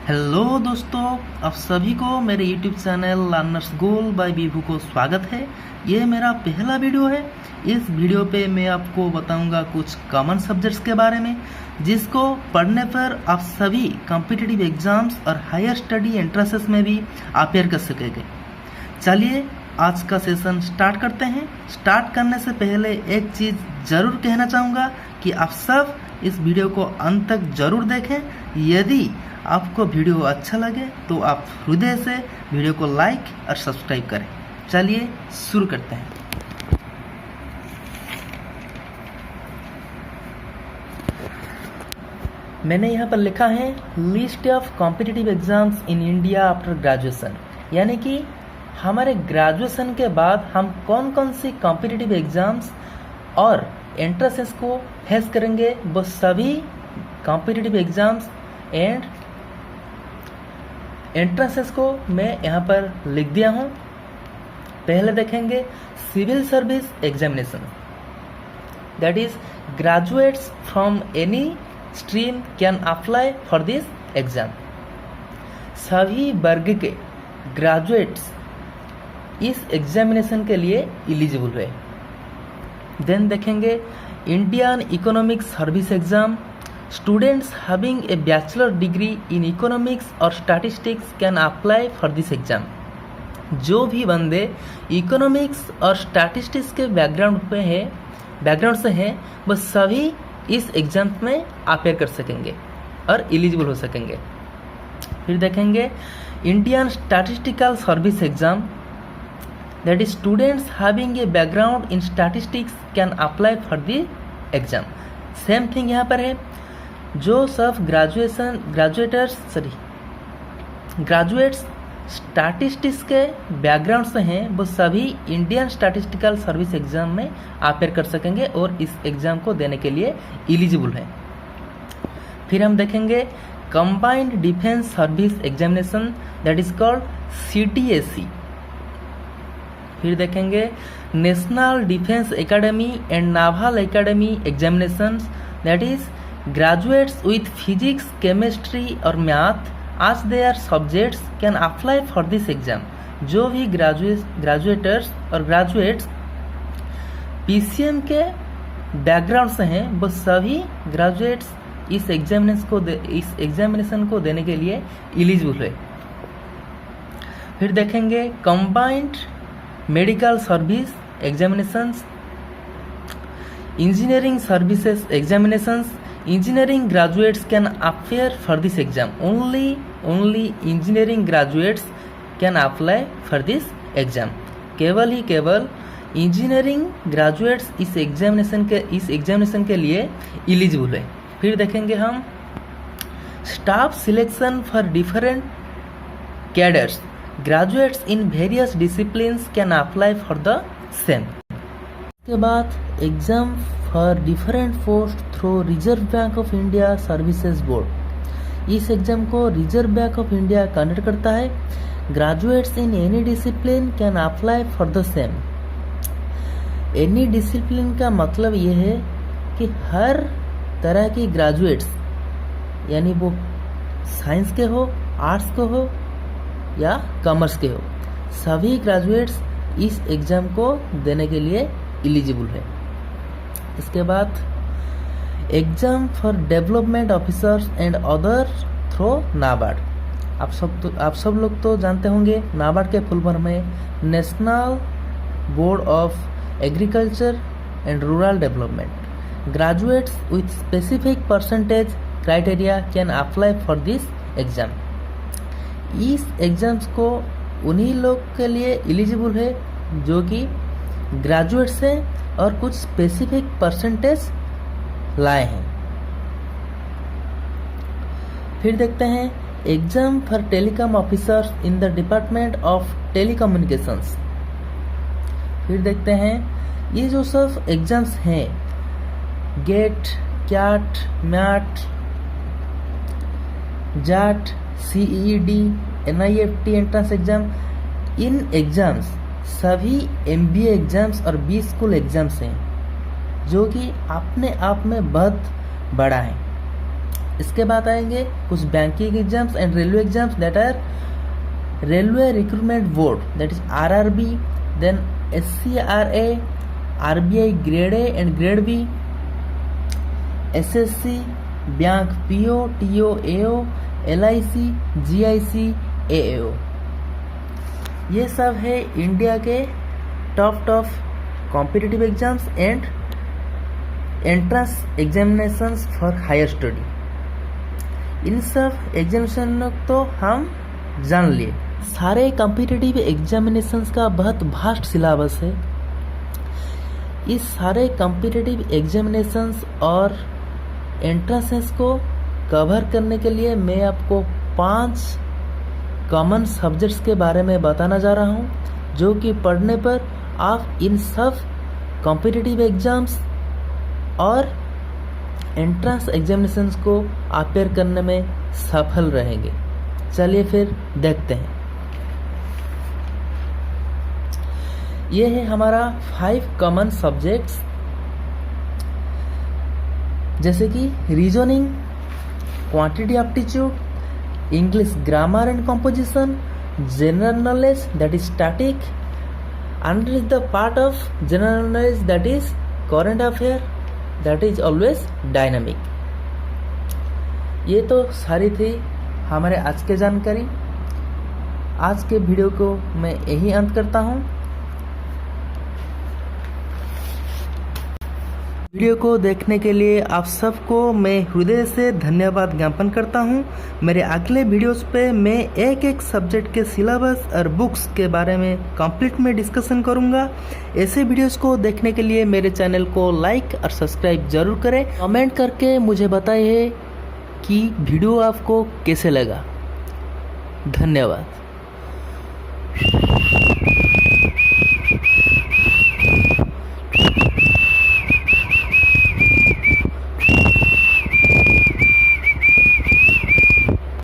Hello दोस्तों, आप सभी को मेरे YouTube channel learners goal by Vibhu को स्वागत है। ये मेरा पहला वीडियो है। इस वीडियो पे मैं आपको बताऊंगा कुछ कॉमन सब्जेक्ट्स के बारे में जिसको पढ़ने पर आप सभी कॉम्पिटिटिव एग्जाम्स और हायर स्टडी एंट्रेंसेस में भी अपेयर कर सकेंगे। चलिए आज का सेशन स्टार्ट करते हैं। स्टार्ट करने से पहले एक चीज़ ज़रूर कहना चाहूँगा कि आप सब इस वीडियो को अंत तक ज़रूर देखें। यदि आपको वीडियो अच्छा लगे तो आप हृदय से वीडियो को लाइक और सब्सक्राइब करें। चलिए शुरू करते हैं। मैंने यहाँ पर लिखा है list of competitive exams in India after graduation, यानी कि हमारे ग्रेजुएशन के बाद हम कौन कौन सी कॉम्पिटिटिव एग्जाम्स और एंट्रेंसेस को फेस करेंगे। वो सभी कॉम्पिटिटिव एग्जाम्स एंड एंट्रेंसेस को मैं यहाँ पर लिख दिया हूँ। पहले देखेंगे civil service examination, that is graduates from any stream can apply for this exam. सभी वर्ग के ग्रेजुएट्स इस एग्जामिनेशन के लिए एलिजिबल हुए। देन देखेंगे Indian economic service exam, students having a bachelor degree in economics और statistics can apply for this exam. जो भी बंदे इकोनॉमिक्स और स्टैटिस्टिक्स के बैकग्राउंड से हैं वो सभी इस एग्जाम में अपेयर कर सकेंगे और एलिजिबल हो सकेंगे। फिर देखेंगे Indian statistical service exam, that is students having a background in statistics can apply for the exam. Same thing यहाँ पर है, जो सब ग्रेजुएट्स स्टैटिस्टिक्स के बैकग्राउंड से हैं वो सभी इंडियन स्टैटिस्टिकल सर्विस एग्जाम में अपेयर कर सकेंगे और इस एग्जाम को देने के लिए एलिजिबल हैं। फिर हम देखेंगे combined defence service examination, that is called CTAC। फिर देखेंगे national defence academy and naval academy examination, that is graduates with physics, chemistry और math as their subjects can apply for this exam. जो भी graduates PCM के background से हैं वो सभी ग्रेजुएट्स इस एग्जामिनेशन को देने के लिए एलिजिबल है। फिर देखेंगे combined medical service examinations, engineering services examinations, engineering graduates can appear for this exam. Only engineering graduates can apply for this exam. केवल इंजीनियरिंग ग्रेजुएट्स इस एग्जामिनेशन के लिए एलिजिबल है। फिर देखेंगे हम staff selection for different cadres, graduates in various disciplines can apply for the same. के बाद exam for different post through reserve bank of India services board. इस एग्जाम को reserve bank of India conduct करता है। Graduates in any discipline can apply for the same. Any discipline का मतलब ये है कि हर तरह की ग्रेजुएट्स, यानी वो साइंस के हो, आर्ट्स के हो या कॉमर्स के हो, सभी ग्रेजुएट्स इस एग्जाम को देने के लिए एलिजिबल है। इसके बाद exam for development officers and other through NABARD. आप सब लोग तो जानते होंगे नाबार्ड के फुल फॉर्म है national board of agriculture and rural development. Graduates with specific percentage criteria can apply for this exam. इस एग्जाम्स को उन्हीं लोग के लिए एलिजिबल है जो कि ग्रेजुएट्स हैं और कुछ स्पेसिफिक परसेंटेज लाए हैं। फिर देखते हैं exam for telecom officers in the department of telecommunications. फिर देखते हैं ये जो सब एग्जाम्स हैं गेट, कैट, मैट, जाट, CED, NIFT entrance exam, in exams सभी MBA एग्जाम्स और B स्कूल एग्जाम्स हैं जो कि अपने आप में बहुत बड़ा है। इसके बाद आएंगे कुछ banking exams and railway exams that are railway recruitment board that is RRB, then SCRA, RBI grade A and grade B, SSC, bank PO, TO, AO, LIC, GIC, AAO। ये सब है इंडिया के top competitive exams and entrance examinations for higher study. इन सब examination तो हम जान लिए। सारे कॉम्पिटिटिव एग्जामिनेशंस का बहुत वास्ट सिलेबस है। इस सारे कॉम्पिटिटिव एग्जामिनेशंस और एंट्रेंसेस को कवर करने के लिए मैं आपको 5 कॉमन सब्जेक्ट्स के बारे में बताना जा रहा हूँ, जो कि पढ़ने पर आप इन सब कॉम्पिटिटिव एग्जाम्स और एंट्रेंस एग्जामिनेशंस को अपेयर करने में सफल रहेंगे। चलिए फिर देखते हैं। ये है हमारा 5 कॉमन सब्जेक्ट्स, जैसे कि reasoning, quantity aptitude, English grammar and composition, general knowledge that is static, under is the part of general knowledge that is current affair that is always dynamic. ये तो सारी थी हमारे आज के जानकारी। आज के वीडियो को मैं यही अंत करता हूँ। वीडियो को देखने के लिए आप सबको मैं हृदय से धन्यवाद ज्ञापन करता हूँ। मेरे अगले वीडियोस पे मैं एक सब्जेक्ट के सिलेबस और बुक्स के बारे में कंप्लीट में डिस्कशन करूँगा। ऐसे वीडियोस को देखने के लिए मेरे चैनल को लाइक और सब्सक्राइब जरूर करें। कमेंट करके मुझे बताइए कि वीडियो आपको कैसे लगा। धन्यवाद।